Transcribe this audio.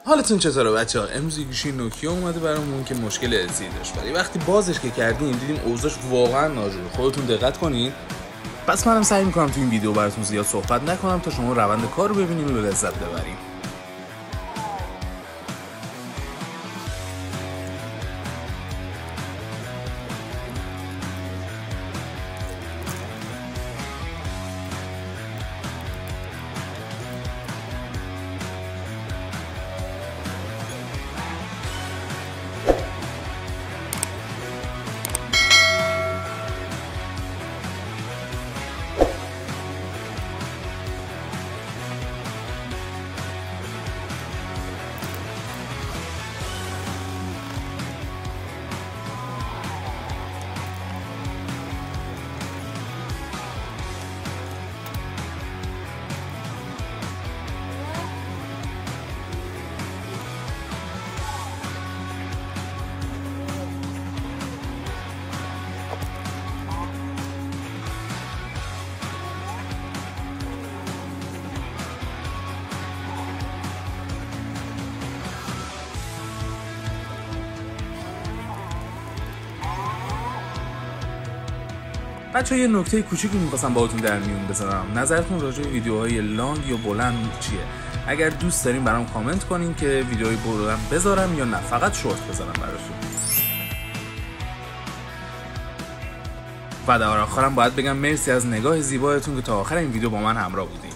حالتون چطوره بچه‌ها؟ امروز گوشی نوکیا اومده برامون که مشکل LTE داشت، ولی وقتی بازش که کردیم دیدیم اوضاعش واقعا ناجوره. خودتون دقت کنین. پس منم سعی می‌کنم تو این ویدیو براتون زیاد صحبت نکنم تا شما روند کار رو ببینیم و لذت ببریم. بچه‌ها یه نکته کوچیکی می‌خواستم باهاتون در میون بذارم. نظرتون راجع به ویدیوهای لانگ یا بلند چیه؟ اگر دوست دارین برام کامنت کنین که ویدیوهای بلند بذارم یا نه فقط شورت بذارم براتون. و در آخرم باید بگم مرسی از نگاه زیبایتون که تا آخر این ویدیو با من همراه بودین.